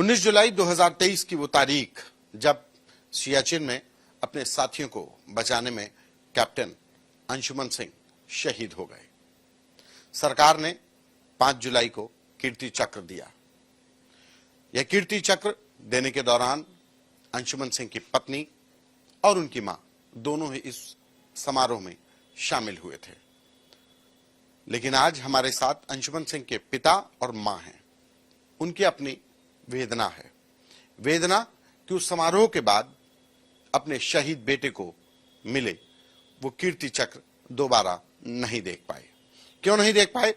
19 जुलाई 2023 की वो तारीख जब सियाचिन में अपने साथियों को बचाने में कैप्टन अंशुमन सिंह शहीद हो गए। सरकार ने 5 जुलाई को कीर्ति चक्र दिया। यह कीर्ति चक्र देने के दौरान अंशुमन सिंह की पत्नी और उनकी मां दोनों ही इस समारोह में शामिल हुए थे। लेकिन आज हमारे साथ अंशुमन सिंह के पिता और मां हैं। उनकी अपनी वेदना है, वेदना कि उस समारोह के बाद अपने शहीद बेटे को मिले वो कीर्ति चक्र दोबारा नहीं देख पाए। क्यों नहीं देख पाए,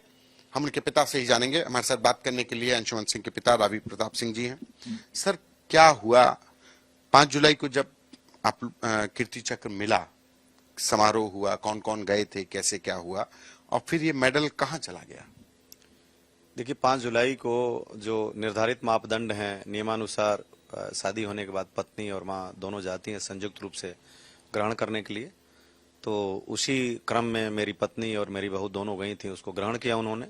हम उनके पिता से ही जानेंगे। हमारे साथ बात करने के लिए अंशुमन सिंह के पिता रावी प्रताप सिंह जी हैं। सर, क्या हुआ 5 जुलाई को जब आप कीर्ति चक्र मिला, समारोह हुआ, कौन कौन गए थे, कैसे क्या हुआ, और फिर ये मेडल कहाँ चला गया? देखिए, 5 जुलाई को जो निर्धारित मापदंड हैं, नियमानुसार शादी होने के बाद पत्नी और मां दोनों जाती हैं संयुक्त रूप से ग्रहण करने के लिए। तो उसी क्रम में मेरी पत्नी और मेरी बहू दोनों गई थी, उसको ग्रहण किया उन्होंने।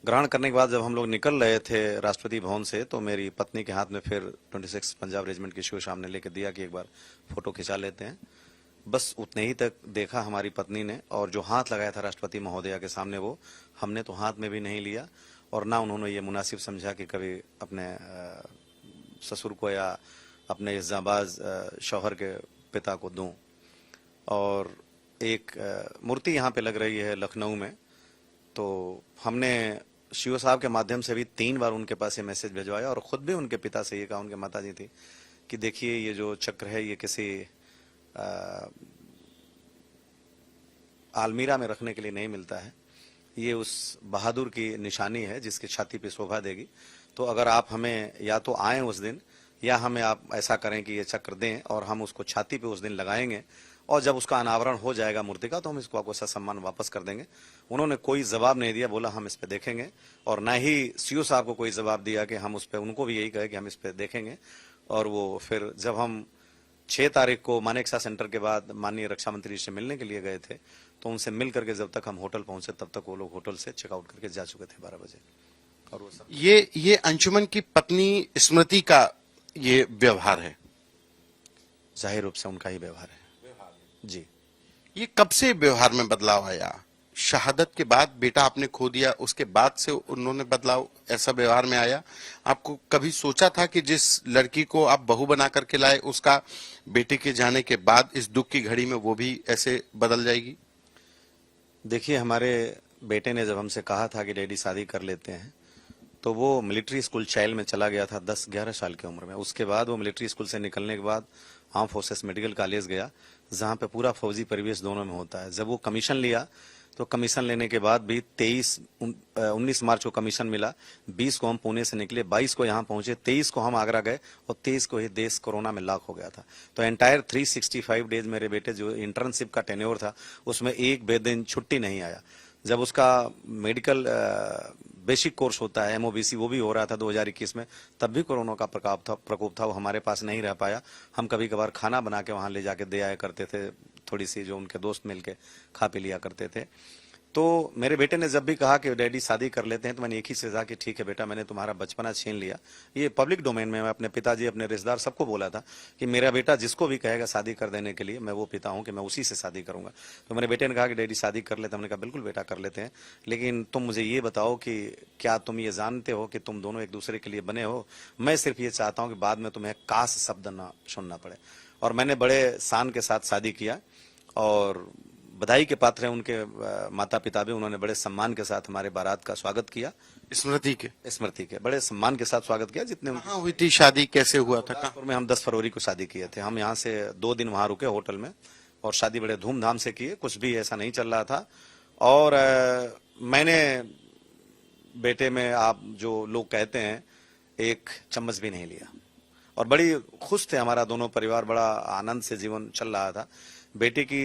ग्रहण करने के बाद जब हम लोग निकल रहे थे राष्ट्रपति भवन से, तो मेरी पत्नी के हाथ में फिर 26 पंजाब रेजिमेंट की शो सामने लेके दिया कि एक बार फोटो खिंचा लेते हैं। बस उतने ही तक देखा हमारी पत्नी ने, और जो हाथ लगाया था राष्ट्रपति महोदया के सामने वो हमने तो हाथ में भी नहीं लिया, और ना उन्होंने ये मुनासिब समझा कि कभी अपने ससुर को या अपने इज्जाबाज शौहर के पिता को दूं। और एक मूर्ति यहाँ पे लग रही है लखनऊ में, तो हमने सीओ साहब के माध्यम से भी 3 बार उनके पास ये मैसेज भिजवाया, और खुद भी उनके पिता से ये कहा, उनके माता जी थी, कि देखिए ये जो चक्र है ये किसी आलमीरा में रखने के लिए नहीं मिलता है, ये उस बहादुर की निशानी है जिसकी छाती पे शोभा देगी। तो अगर आप हमें या तो आए उस दिन, या हमें आप ऐसा करें कि ये चक्र दें और हम उसको छाती पे उस दिन लगाएंगे, और जब उसका अनावरण हो जाएगा मूर्ति का तो हम इसको आपको ससम्मान वापस कर देंगे। उन्होंने कोई जवाब नहीं दिया, बोला हम इस पे देखेंगे, और ना ही सीओ साहब को कोई जवाब दिया कि हम उस पे, उनको भी यही कहे कि हम इस पे देखेंगे। और वो फिर जब हम 6 तारीख को मानेकशॉ सेंटर के बाद माननीय रक्षा मंत्री से मिलने के लिए गए थे, तो उनसे मिल करके जब तक हम होटल पहुंचे तब तक वो लोग होटल से चेकआउट करके जा चुके थे 12 बजे। और वो सब ये अंशुमन की पत्नी स्मृति का ये व्यवहार है, जाहिर रूप से उनका ही व्यवहार है जी। ये कब से व्यवहार में बदलाव आया? शहादत के बाद बेटा आपने खो दिया, उसके बाद से उन्होंने बदलाव ऐसा व्यवहार में आया? आपको कभी सोचा था कि जिस लड़की को आप बहू बना करके लाए उसका बेटे के जाने के बाद इस दुख की घड़ी में वो भी ऐसे बदल जाएगी? देखिए, हमारे बेटे ने जब हमसे कहा था कि डैडी शादी कर लेते हैं, तो वो मिलिट्री स्कूल चाइल्ड में चला गया था 10-11 साल की उम्र में। उसके बाद वो मिलिट्री स्कूल से निकलने के बाद आर्म फोर्सेस मेडिकल कॉलेज गया, जहां पे पूरा फौजी परिवेश दोनों में होता है। जब वो कमीशन लिया, तो कमीशन लेने के बाद भी 19 मार्च को कमीशन मिला, 20 को हम पुणे से निकले, 22 को यहाँ पहुंचे, 23 को हम आगरा गए, और 23 को ही देश कोरोना में लॉक हो गया था। तो एंटायर 365 डेज मेरे बेटे जो इंटर्नशिप का टेन्योर था उसमें एक बेदिन छुट्टी नहीं आया। जब उसका मेडिकल बेसिक कोर्स होता है MOBC, वो भी हो रहा था 2021 में, तब भी कोरोना का प्रकोप था, वो हमारे पास नहीं रह पाया। हम कभी कभार खाना बना के वहां ले जाके दे आया करते थे, थोड़ी सी जो उनके दोस्त मिलके खा पी लिया करते थे। तो मेरे बेटे ने जब भी कहा कि डैडी शादी कर लेते हैं, तो मैंने एक ही से कहा कि ठीक है बेटा, मैंने तुम्हारा बचपना छीन लिया। ये पब्लिक डोमेन में मैं अपने पिताजी, अपने रिश्तेदार सबको बोला था कि मेरा बेटा जिसको भी कहेगा शादी कर देने के लिए, मैं वो पिता हूं कि मैं उसी से शादी करूंगा। तो मेरे बेटे ने कहा कि डैडी शादी कर लेते हैं। हमने कहा बिल्कुल बेटा कर लेते हैं, लेकिन तुम मुझे ये बताओ कि क्या तुम ये जानते हो कि तुम दोनों एक दूसरे के लिए बने हो? मैं सिर्फ ये चाहता हूँ कि बाद में तुम्हें काश शब्द ना सुनना पड़े। और मैंने बड़े शान के साथ शादी किया, और बधाई के पात्र हैं उनके माता पिता भी। उन्होंने बड़े सम्मान के साथ हमारे बारात का स्वागत किया। स्मृति के बड़े सम्मान के साथ स्वागत किया। जितने कहाँ हुई थी शादी, कैसे हुआ था? कानपुर में हम 10 फरवरी को शादी किए थे। हम यहाँ से 2 दिन वहां रुके होटल में, और शादी बड़े धूमधाम से किए, कुछ भी ऐसा नहीं चल रहा था। और मैंने बेटे में, आप जो लोग कहते हैं, एक चम्मच भी नहीं लिया, और बड़ी खुश थे हमारा दोनों परिवार, बड़ा आनंद से जीवन चल रहा था। बेटे की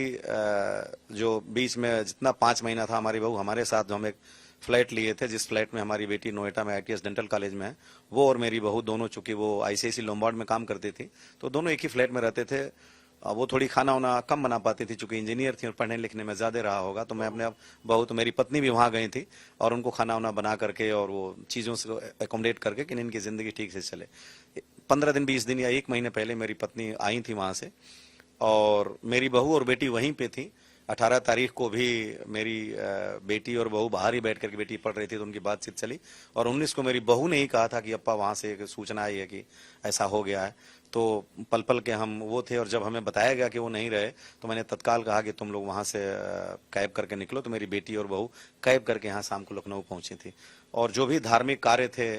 जो बीच में जितना 5 महीना था, हमारी बहू हमारे साथ, जो हम एक फ्लैट लिए थे, जिस फ्लैट में हमारी बेटी नोएडा में ITS डेंटल कॉलेज में है, वो और मेरी बहू दोनों, चूंकि वो ICICI लोम्बार्ड में काम करती थी, तो दोनों एक ही फ्लैट में रहते थे। वो थोड़ी खाना वाना कम बना पाती थी, चूंकि इंजीनियर थी और पढ़ने लिखने में ज्यादा रहा होगा, तो मैं अपने आप बहू, तो मेरी पत्नी भी वहां गई थी और उनको खाना वाना बना करके और वो चीजों से एकोमोडेट करके कि इनकी जिंदगी ठीक से चले। 15 दिन 20 दिन या 1 महीने पहले मेरी पत्नी आई थी वहां से, और मेरी बहू और बेटी वहीं पे थी। 18 तारीख को भी मेरी बेटी और बहू बाहर ही बैठ करके, बेटी पढ़ रही थी तो उनकी बातचीत चली, और 19 को मेरी बहू ने ही कहा था कि अप्पा वहां से एक सूचना आई है कि ऐसा हो गया है। तो पल पल के हम वो थे, और जब हमें बताया गया कि वो नहीं रहे तो मैंने तत्काल कहा कि तुम लोग वहां से कैब करके निकलो। तो मेरी बेटी और बहू कैब करके यहाँ शाम को लखनऊ पहुंची थी, और जो भी धार्मिक कार्य थे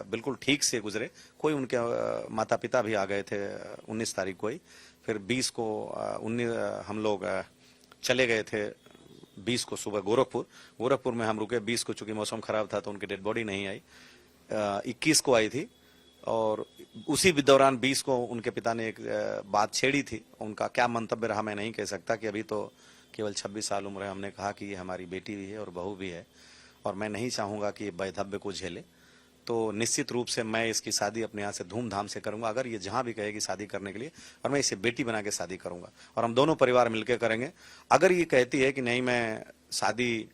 बिल्कुल ठीक से गुजरे। कोई उनके माता पिता भी आ गए थे 19 तारीख को ही। फिर 20 को 19 हम लोग चले गए थे, 20 को सुबह गोरखपुर में हम रुके। 20 को चूंकि मौसम खराब था तो उनकी डेड बॉडी नहीं आई, 21 को आई थी। और उसी दौरान 20 को उनके पिता ने एक बात छेड़ी थी। उनका क्या मंतव्य रहा मैं नहीं कह सकता, कि अभी तो केवल 26 साल उम्र है। हमने कहा कि ये हमारी बेटी भी है और बहू भी है, और मैं नहीं चाहूंगा कि ये वैधव्य को झेले, तो निश्चित रूप से मैं इसकी शादी अपने यहाँ से धूमधाम से करूंगा। अगर ये जहां भी कहेगी शादी करने के लिए, और मैं इसे बेटी बना के शादी करूंगा, और हम दोनों परिवार मिलकर करेंगे। अगर ये कहती है कि नहीं मैं शादी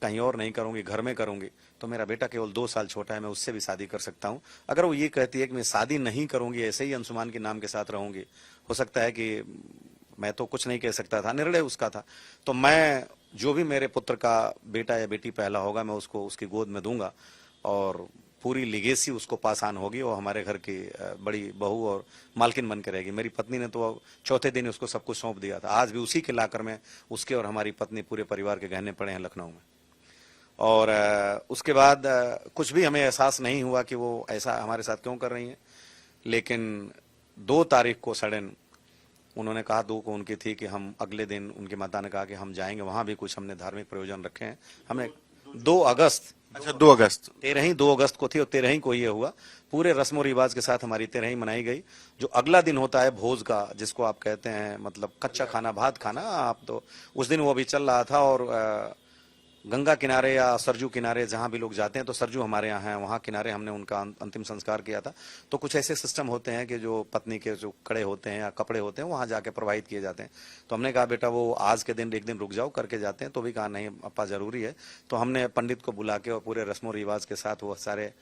कहीं और नहीं करूंगी, घर में करूंगी, तो मेरा बेटा केवल 2 साल छोटा है, मैं उससे भी शादी कर सकता हूं। अगर वो ये कहती है कि मैं शादी नहीं करूंगी, ऐसे ही अंशुमान के नाम के साथ रहूंगी, हो सकता है कि मैं तो कुछ नहीं कह सकता था, निर्णय उसका था। तो मैं जो भी मेरे पुत्र का बेटा या बेटी पहला होगा, मैं उसको उसकी गोद में दूंगा, और पूरी लिगेसी उसको पास ऑन होगी, और हमारे घर की बड़ी बहू और मालकिन बन के रहेगी। मेरी पत्नी ने तो चौथे दिन उसको सब कुछ सौंप दिया था। आज भी उसी के लाकर में उसके और हमारी पत्नी पूरे परिवार के गहने पड़े हैं लखनऊ में। और उसके बाद कुछ भी हमें एहसास नहीं हुआ कि वो ऐसा हमारे साथ क्यों कर रही हैं। लेकिन 2 तारीख को सडन उन्होंने कहा, 2 को उनकी थी कि हम अगले दिन, उनकी माता ने कहा कि हम जाएंगे, वहां भी कुछ हमने धार्मिक प्रयोजन रखे हैं। हमने 2 अगस्त, अच्छा 2 अगस्त, 2 अगस्त को थी, और 13 को ये हुआ। पूरे रस्म और रिवाज के साथ हमारी 13 मनाई गई। जो अगला दिन होता है भोज का, जिसको आप कहते हैं मतलब कच्चा खाना, भात खाना, आप तो उस दिन वो भी चल रहा था। और गंगा किनारे या सरजू किनारे जहां भी लोग जाते हैं, तो सरजू हमारे यहाँ है, वहां किनारे हमने उनका अंतिम संस्कार किया था। तो कुछ ऐसे सिस्टम होते हैं कि जो पत्नी के जो कड़े होते हैं या कपड़े होते हैं वहां जाके प्रवाहित किए जाते हैं। तो हमने कहा बेटा वो आज के दिन एक दिन रुक जाओ, करके जाते हैं। तो भी कहा नहीं अप्पा जरूरी है। तो हमने पंडित को बुला के और पूरे रस्मों रिवाज के साथ वो सारे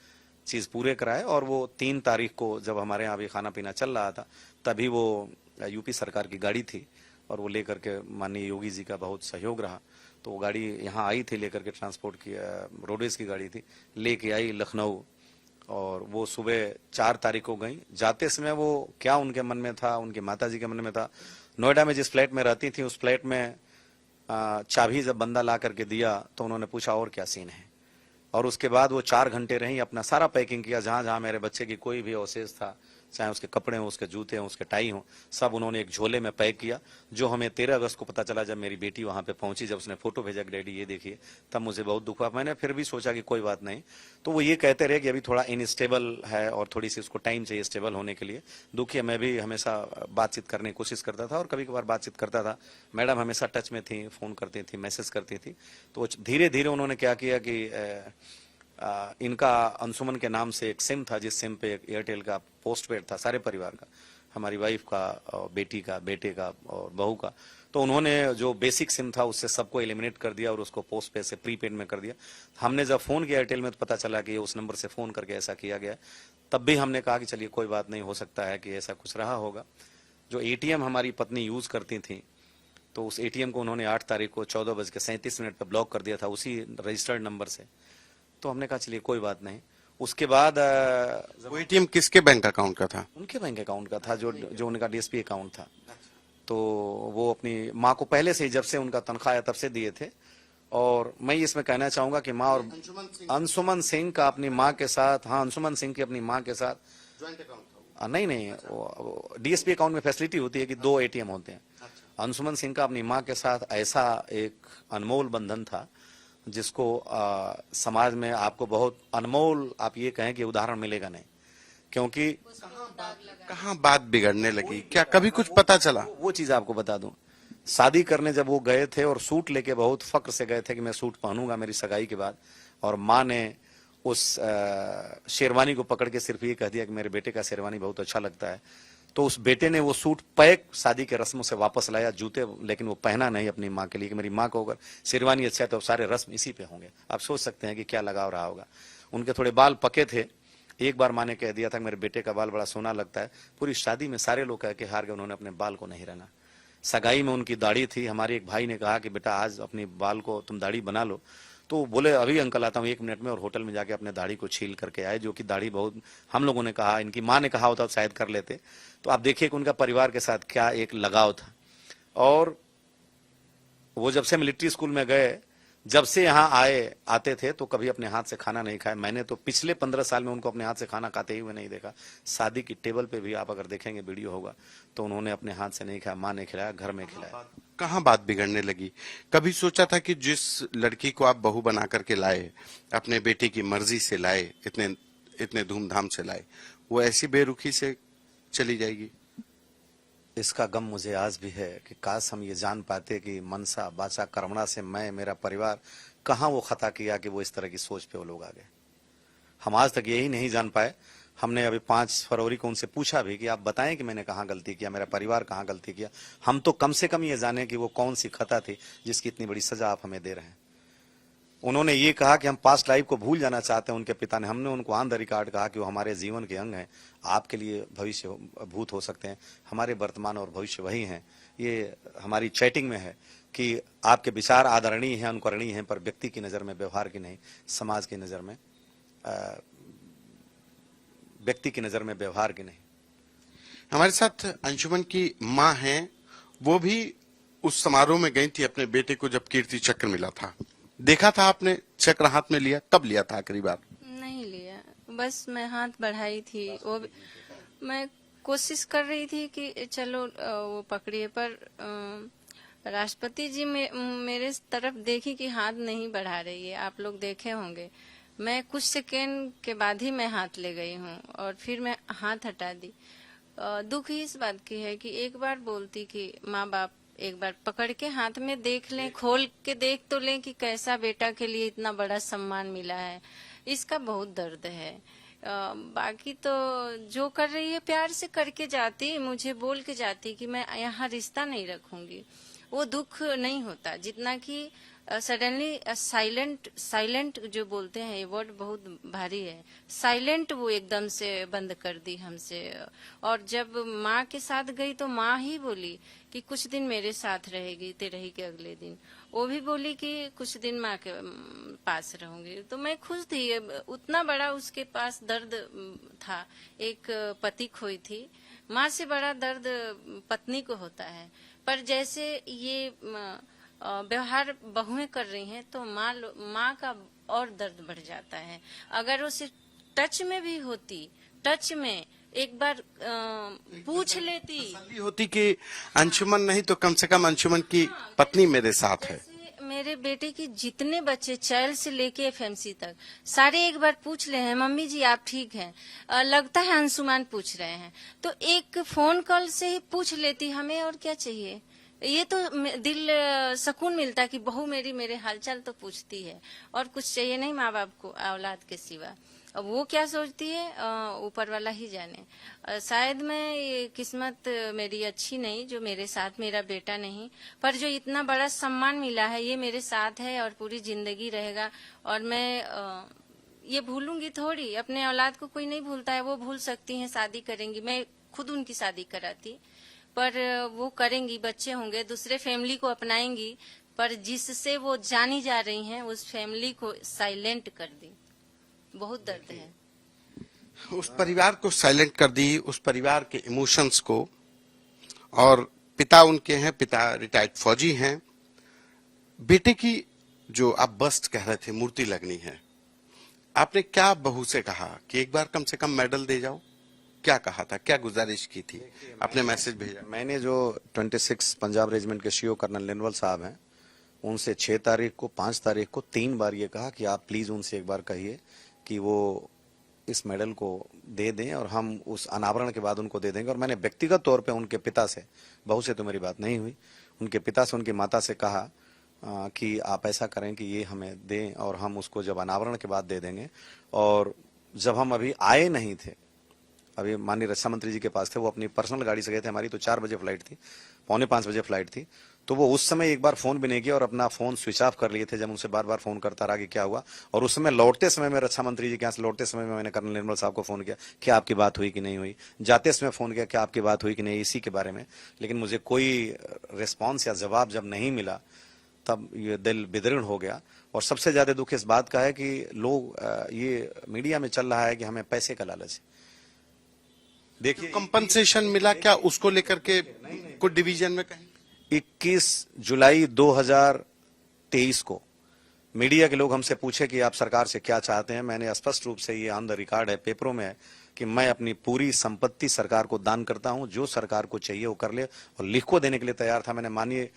चीज पूरे कराए। और वो 3 तारीख को जब हमारे यहाँ भी खाना पीना चल रहा था, तभी वो यूपी सरकार की गाड़ी थी, और वो लेकर के माननीय योगी जी का बहुत सहयोग रहा। तो वो गाड़ी यहाँ आई थी लेकर के, ट्रांसपोर्ट की रोडवेज की गाड़ी थी, लेके आई लखनऊ। और वो सुबह 4 तारीख को गई। जाते समय वो क्या उनके मन में था, उनकी माताजी के मन में था, नोएडा में जिस फ्लैट में रहती थी उस फ्लैट में चाबी जब बंदा ला करके दिया तो उन्होंने पूछा और क्या सीन है। और उसके बाद वो 4 घंटे रही, अपना सारा पैकिंग किया, जहां जहां मेरे बच्चे की कोई भी अवशेष था, चाहे उसके कपड़े हों, उसके जूते हों, उसके टाई हों, सब उन्होंने एक झोले में पैक किया। जो हमें 13 अगस्त को पता चला जब मेरी बेटी वहां पे पहुंची, जब उसने फोटो भेजा कि डैडी ये देखिए, तब मुझे बहुत दुख हुआ। मैंने फिर भी सोचा कि कोई बात नहीं। तो वो ये कहते रहे कि अभी थोड़ा इनस्टेबल है और थोड़ी सी उसको टाइम चाहिए स्टेबल होने के लिए। दुखिए मैं भी हमेशा बातचीत करने की कोशिश करता था और कभी कभार बातचीत करता था। मैडम हमेशा टच में थी, फोन करती थी, मैसेज करती थी। तो धीरे धीरे उन्होंने क्या किया कि इनका अंशुमन के नाम से एक सिम था, जिस सिम पे एयरटेल का पोस्ट पेड था सारे परिवार का, हमारी वाइफ का, बेटी का, बेटे का और बहू का। तो उन्होंने जो बेसिक सिम था उससे सबको एलिमिनेट कर दिया और उसको पोस्ट पेड से प्रीपेड में कर दिया। हमने जब फोन किया एयरटेल में तो पता चला कि उस नंबर से फोन करके ऐसा किया गया। तब भी हमने कहा कि चलिए कोई बात नहीं, हो सकता है कि ऐसा कुछ रहा होगा। जो एटीएम हमारी पत्नी यूज करती थी, तो उस एटीएम को उन्होंने 8 तारीख को 14:37 पर ब्लॉक कर दिया था उसी रजिस्टर्ड नंबर से। तो हमने कहा चलिए कोई बात नहीं। उसके बाद वो एटीएम किसके बैंक अकाउंट का था? उनके बैंक अकाउंट का था, जो उनका डीएसपी अकाउंट था। तो वो अपनी माँ को पहले से ही, जब से उनका तनख्वाह आया तब से दिए थे। और मैं इसमें कहना चाहूंगा कि माँ और अंशुमन सिंह का अपनी माँ के साथ, हाँ अंशुमन सिंह की अपनी माँ के साथ ज्वाइंट अकाउंट था? नहीं, डीएसपी अकाउंट में फैसिलिटी होती है कि 2 एटीएम होते हैं। अंशुमन सिंह का अपनी माँ के साथ ऐसा एक अनमोल बंधन था जिसको समाज में आपको बहुत अनमोल, आप ये कहें कि उदाहरण मिलेगा नहीं। क्योंकि कहाँ बात बिगड़ने लगी, क्या कभी कुछ पता चला? वो चीज आपको बता दूं, शादी करने जब वो गए थे और सूट लेके बहुत फक्र से गए थे कि मैं सूट पहनूंगा मेरी सगाई के बाद, और माँ ने उस शेरवानी को पकड़ के सिर्फ ये कह दिया कि मेरे बेटे का शेरवानी बहुत अच्छा लगता है। तो उस बेटे ने वो सूट पैक शादी के रस्मों से वापस लाया, जूते लेकिन वो पहना नहीं अपनी माँ के लिए कि मेरी माँ को अगर शेरवानी अच्छा है तो सारे रस्म इसी पे होंगे। आप सोच सकते हैं कि क्या लगाव रहा होगा। उनके थोड़े बाल पके थे, एक बार माँ ने कह दिया था मेरे बेटे का बाल बड़ा सोना लगता है, पूरी शादी में सारे लोग कह के हार गए, उन्होंने अपने बाल को नहीं रहना। सगाई में उनकी दाढ़ी थी, हमारे एक भाई ने कहा कि बेटा आज अपनी बाल को तुम दाढ़ी बना लो, तो बोले अभी अंकल आता हूँ 1 मिनट में, और होटल में जाके अपने दाढ़ी को छील करके आए, जो कि दाढ़ी बहुत, हम लोगों ने कहा, इनकी माँ ने कहा होता तो शायद कर लेते। तो आप देखिए कि उनका परिवार के साथ क्या एक लगाव था। और वो जब से मिलिट्री स्कूल में गए, जब से यहाँ आते थे तो कभी अपने हाथ से खाना नहीं खाया। मैंने तो पिछले 15 साल में उनको अपने हाथ से खाना खाते ही हुए नहीं देखा। शादी की टेबल पे भी आप अगर देखेंगे वीडियो होगा तो उन्होंने अपने हाथ से नहीं खाया, माँ ने खिलाया, घर में खिलाया। कहाँ बात बिगड़ने लगी? कभी सोचा था कि जिस लड़की को आप बहू बना करके लाए, अपने बेटे की मर्जी से लाए, इतने धूमधाम से लाए, वो ऐसी बेरुखी से चली जाएगी? इसका गम मुझे आज भी है कि काश हम ये जान पाते कि मनसा बाचा कर्मणा से मैं, मेरा परिवार कहाँ वो खता किया कि वो इस तरह की सोच पे वो लोग आ गए। हम आज तक यही नहीं जान पाए। हमने अभी 5 फरवरी को उनसे पूछा भी कि आप बताएं कि मैंने कहाँ गलती किया, मेरा परिवार कहाँ गलती किया। हम तो कम से कम ये जाने कि वो कौन सी खता थी जिसकी इतनी बड़ी सजा आप हमें दे रहे हैं। उन्होंने ये कहा कि हम पास्ट लाइफ को भूल जाना चाहते हैं उनके पिता ने। हमने उनको ऑन द रिकॉर्ड कहा कि वो हमारे जीवन के अंग हैं, आपके लिए भविष्य भूत हो सकते हैं, हमारे वर्तमान और भविष्य वही हैं। ये हमारी चैटिंग में है कि आपके विचार आदरणीय हैं, अनुकरणीय हैं, पर व्यक्ति की नज़र में, व्यवहार की नहीं, समाज की नज़र में, व्यक्ति की नज़र में, व्यवहार की नहीं। हमारे साथ अंशुमन की माँ हैं, वो भी उस समारोह में गई थी अपने बेटे को जब कीर्ति चक्र मिला था। देखा था आपने चक्र हाथ में लिया? कब लिया था आखिरी बार? नहीं लिया, बस मैं हाथ बढ़ाई थी। वो मैं कोशिश कर रही थी कि चलो वो पकड़िए, पर राष्ट्रपति जी मेरे तरफ देखी कि हाथ नहीं बढ़ा रही है। आप लोग देखे होंगे, मैं कुछ सेकेंड के बाद ही मैं हाथ ले गई हूँ और फिर मैं हाथ हटा दी। दुख ही इस बात की है कि एक बार बोलती कि माँ बाप एक बार पकड़ के हाथ में देख लें, खोल के देख तो लें कि कैसा बेटा के लिए इतना बड़ा सम्मान मिला है। इसका बहुत दर्द है। बाकी तो जो कर रही है प्यार से करके जाती, मुझे बोल के जाती कि मैं यहाँ रिश्ता नहीं रखूंगी। वो दुख नहीं होता जितना कि सडनली साइलेंट जो बोलते हैं, ये वर्ड बहुत भारी है। साइलेंट वो एकदम से बंद कर दी हमसे। और जब माँ के साथ गई तो माँ ही बोली कि कुछ दिन मेरे साथ रहेगी, तेरे के अगले दिन वो भी बोली कि कुछ दिन माँ के पास रहूंगी। तो मैं खुश थी। उतना बड़ा उसके पास दर्द था। एक पति खोई थी, माँ से बड़ा दर्द पत्नी को होता है। पर जैसे ये व्यवहार बहुएं कर रही हैं तो माँ का और दर्द बढ़ जाता है। अगर वो सिर्फ टच में भी होती, टच में एक बार पूछ लेती, होती कि अंशुमन नहीं तो कम से कम अंशुमन की पत्नी मेरे साथ है। मेरे बेटे की जितने बच्चे चाइल्ड से लेके एफएमसी तक सारे एक बार पूछ ले हैं, मम्मी जी आप ठीक हैं, लगता है अंशुमान पूछ रहे हैं। तो एक फोन कॉल से ही पूछ लेती, हमें और क्या चाहिए। ये तो दिल सुकून मिलता कि बहू मेरी मेरे हालचाल तो पूछती है, और कुछ चाहिए नहीं माँ बाप को औलाद के सिवा। अब वो क्या सोचती है ऊपर वाला ही जाने। शायद मैं ये किस्मत मेरी अच्छी नहीं जो मेरे साथ मेरा बेटा नहीं, पर जो इतना बड़ा सम्मान मिला है ये मेरे साथ है और पूरी जिंदगी रहेगा। और मैं ये भूलूंगी थोड़ी, अपने औलाद को कोई नहीं भूलता है। वो भूल सकती हैं, शादी करेंगी, मैं खुद उनकी शादी कराती, पर वो करेंगी, बच्चे होंगे, दूसरे फैमिली को अपनाएंगी, पर जिससे वो जानी जा रही हैं उस फैमिली को साइलेंट कर दी। बहुत दर्द है। उस परिवार को साइलेंट कर दी, उस परिवार के इमोशंस को। और पिता उनके हैं, पिता रिटायर्ड फौजी हैं। बेटे की जो आप बस्ट कह रहे थे, मूर्ति लगनी है, आपने क्या बहू से कहा कि एक बार कम से कम मेडल दे जाओ? क्या कहा था, क्या गुजारिश की थी, अपने मैसेज भेजा? मैंने जो 26 पंजाब रेजिमेंट के सीओ कर्नल लिनवल साहब हैं, उनसे 6 तारीख को, 5 तारीख को 3 बार ये कहा कि आप प्लीज उनसे एक बार कहिए कि वो इस मेडल को दे दें और हम उस अनावरण के बाद उनको दे देंगे। और मैंने व्यक्तिगत तौर पे उनके पिता से, बहू से तो मेरी बात नहीं हुई, उनके पिता से, उनकी माता से कहा कि आप ऐसा करें कि ये हमें दें और हम उसको जब अनावरण के बाद दे देंगे। और जब हम अभी आए नहीं थे अभी माननीय रक्षा मंत्री जी के पास थे, वो अपनी पर्सनल गाड़ी से गए थे, हमारी तो 4 बजे फ्लाइट थी, 4:45 बजे फ्लाइट थी, तो वो उस समय एक बार फोन भी नहीं किया और अपना फोन स्विच ऑफ कर लिए थे। जब उनसे बार बार फोन करता रहा कि क्या हुआ, और उस समय लौटते समय में रक्षा मंत्री जी के यहाँ से लौटते समय में मैंने कर्नल निर्मल साहब को फोन किया, क्या आपकी बात हुई कि नहीं हुई, जाते समय फोन किया, क्या आपकी बात हुई कि नहीं इसी के बारे में, लेकिन मुझे कोई रिस्पॉन्स या जवाब जब नहीं मिला तब ये दिल विदीर्ण हो गया। और सबसे ज्यादा दुख इस बात का है कि लोग ये मीडिया में चल रहा है कि हमें पैसे का लालच है। देखिए कंपनसेशन मिला क्या उसको लेकर के कुछ डिवीजन में कहीं 21 जुलाई 2023 को मीडिया के लोग हमसे पूछे कि आप सरकार से क्या चाहते हैं। मैंने स्पष्ट रूप से ये ऑन द रिकॉर्ड है, पेपरों में है, कि मैं अपनी पूरी संपत्ति सरकार को दान करता हूं, जो सरकार को चाहिए वो कर ले, और लिख को देने के लिए तैयार था। मैंने माननीय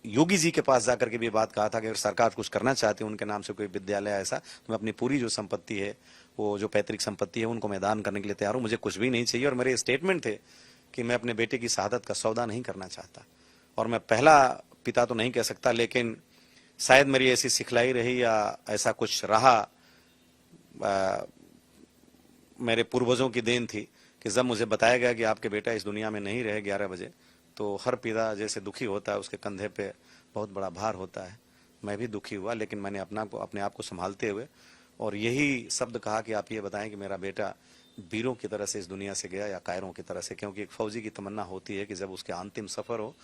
योगी जी के पास जाकर के भी बात कहा था कि अगर सरकार कुछ करना चाहती है उनके नाम से कोई विद्यालय ऐसा, तो मैं अपनी पूरी जो संपत्ति है, वो जो पैतृक संपत्ति है, उनको मैं दान करने के लिए तैयार हूं, मुझे कुछ भी नहीं चाहिए। और मेरे स्टेटमेंट थे कि मैं अपने बेटे की शहादत का सौदा नहीं करना चाहता, और मैं पहला पिता तो नहीं कह सकता, लेकिन शायद मेरी ऐसी सिखलाई रही या ऐसा कुछ रहा, मेरे पूर्वजों की देन थी कि जब मुझे बताया गया कि आपके बेटा इस दुनिया में नहीं रहे 11 बजे, तो हर पिता जैसे दुखी होता है उसके कंधे पे बहुत बड़ा भार होता है। मैं भी दुखी हुआ, लेकिन मैंने अपने आप को संभालते हुए और यही शब्द कहा कि आप ये बताएं कि मेरा बेटा वीरों की तरह से इस दुनिया से गया या कायरों की तरह से, क्योंकि एक फौजी की तमन्ना होती है कि जब उसके अंतिम सफर हो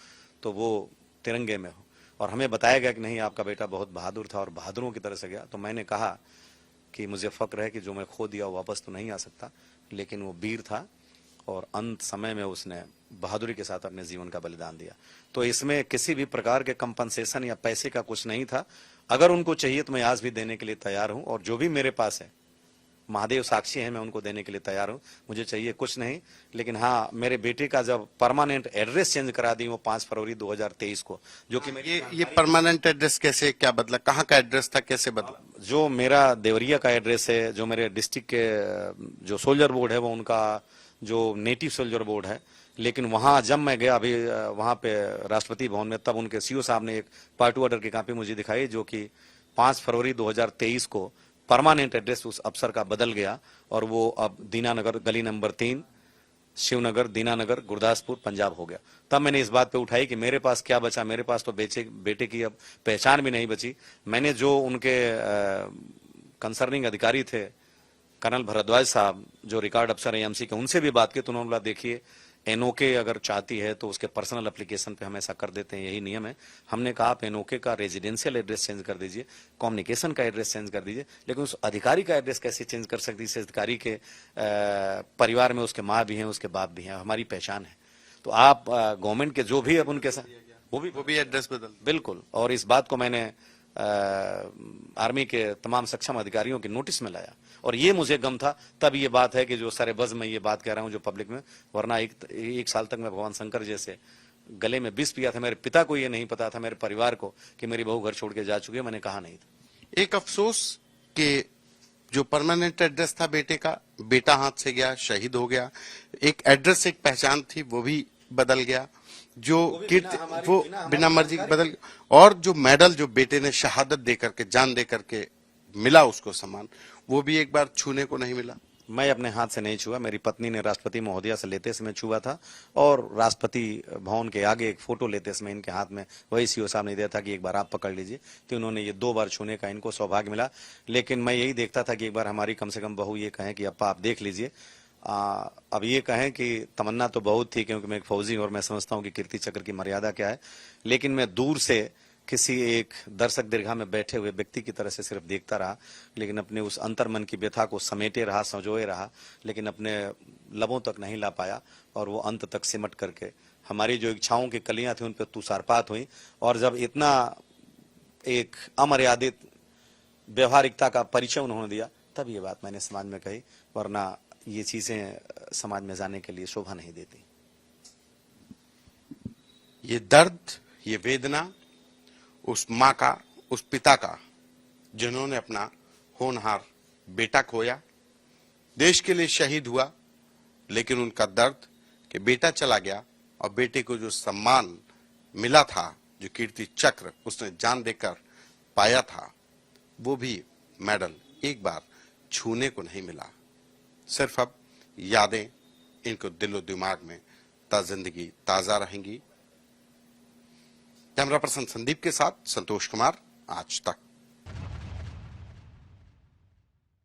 तो वो तिरंगे में हो। और हमें बताया गया कि नहीं, आपका बेटा बहुत बहादुर था और बहादुरों की तरह से गया। तो मैंने कहा कि मुझे फक्र है कि जो मैं खो दिया वो वापस तो नहीं आ सकता, लेकिन वो वीर था और अंत समय में उसने बहादुरी के साथ अपने जीवन का बलिदान दिया। तो इसमें किसी भी प्रकार के कंपनसेशन या पैसे का कुछ नहीं था। अगर उनको चाहिए तो मैं आज भी देने के लिए तैयार हूं, और जो भी मेरे पास है, महादेव साक्षी है, मैं उनको देने के लिए तैयार हूं। मुझे चाहिए कुछ नहीं, लेकिन हाँ, मेरे बेटे का जब परमानेंट एड्रेस चेंज करा दी वो 5 फरवरी 2023 को, जो कि ये परमानेंट एड्रेस कैसे, क्या बदला, कहाँ का एड्रेस था, कैसे बदला? जो मेरा देवरिया का एड्रेस है, जो मेरे डिस्ट्रिक्ट के जो सोल्जर बोर्ड है वो उनका जो नेटिव सोल्जर बोर्ड है, लेकिन वहां जब मैं गया अभी वहां पे राष्ट्रपति भवन में, तब उनके सीओ साहब ने एक पार्ट ऑर्डर की कॉपी मुझे दिखाई, जो कि 5 फरवरी 2023 को परमानेंट एड्रेस उस अफसर का बदल गया, और वो अब दीनानगर गली नंबर 3 शिवनगर दीनानगर गुरदासपुर पंजाब हो गया। तब मैंने इस बात पे उठाई कि मेरे पास क्या बचा, मेरे पास तो बेटे की अब पहचान भी नहीं बची। मैंने जो उनके कंसर्निंग अधिकारी थे कर्नल भरद्वाज साहब, जो रिकॉर्ड अफसर है एएमसी के, उनसे भी बात की, तो उन्होंने बोला देखिए एनओके अगर चाहती है तो उसके पर्सनल एप्लीकेशन पे हम ऐसा कर देते हैं, यही नियम है। हमने कहा आप एनओके का रेजिडेंशियल एड्रेस चेंज कर दीजिए, कम्युनिकेशन का एड्रेस चेंज कर दीजिए, लेकिन उस अधिकारी का एड्रेस कैसे चेंज कर सकती है? इस अधिकारी के परिवार में उसके माँ भी हैं, उसके बाप भी हैं, हमारी पहचान है। तो आप गवर्नमेंट के जो भी अब उनके साथ वो भी एड्रेस बदल, बिल्कुल। और इस बात को मैंने आर्मी के तमाम सक्षम अधिकारियों के नोटिस में लाया, और ये मुझे गम था। तब ये बात है कि जो सारे बज़ में ये बात कह रहा हूं जो पब्लिक में, वरना एक साल तक मैं भगवान शंकर जैसे गले में विष पिया था। मेरे पिता को ये नहीं पता था, मेरे परिवार को, कि मेरी बहू घर छोड़ के जा चुकी है, मैंने कहा नहीं था। एक अफसोस कि जो परमानेंट एड्रेस था बेटे का, बेटा हाथ से गया, शहीद हो गया। एक एड्रेस, एक पहचान थी, वो भी बदल गया, जो कीर्ति वो बिना मर्जी के बदल गया। और जो मेडल जो बेटे ने शहादत देकर के, जान देकर के मिला उसको सम्मान, वो भी एक बार छूने को नहीं मिला। मैं अपने हाथ से नहीं छुआ, मेरी पत्नी ने राष्ट्रपति महोदया से लेते समय छुआ था, और राष्ट्रपति भवन के आगे एक फोटो लेते समय इनके हाथ में वही सीओ साहब ने दिया था कि एक बार आप पकड़ लीजिए, तो उन्होंने ये 2 बार छूने का इनको सौभाग्य मिला। लेकिन मैं यही देखता था कि एक बार हमारी कम से कम बहू ये कहें कि अप्पा आप देख लीजिए। अब ये कहें कि तमन्ना तो बहुत थी, क्योंकि मैं एक फौजी और मैं समझता हूं कि कीर्ति चक्र की मर्यादा क्या है, लेकिन मैं दूर से किसी एक दर्शक दीर्घा में बैठे हुए व्यक्ति की तरह से सिर्फ देखता रहा, लेकिन अपने उस अंतर्मन की व्यथा को समेटे रहा, संजोए रहा, लेकिन अपने लबों तक नहीं ला पाया, और वो अंत तक सिमट करके हमारी जो इच्छाओं की कलियां थी उन पर तुषारपात हुई। और जब इतना एक अमर्यादित व्यवहारिकता का परिचय उन्होंने दिया, तब ये बात मैंने समाज में कही, वरना ये चीजें समाज में जाने के लिए शोभा नहीं देती। ये दर्द, ये वेदना उस माँ का, उस पिता का, जिन्होंने अपना होनहार बेटा खोया, देश के लिए शहीद हुआ, लेकिन उनका दर्द कि बेटा चला गया और बेटे को जो सम्मान मिला था, जो कीर्ति चक्र उसने जान देकर पाया था, वो भी मेडल एक बार छूने को नहीं मिला। सिर्फ अब यादें इनको दिलो दिमाग में जिंदगी ताजा रहेंगी। कैमरा पर्सन संदीप के साथ संतोष कुमार, आज तक।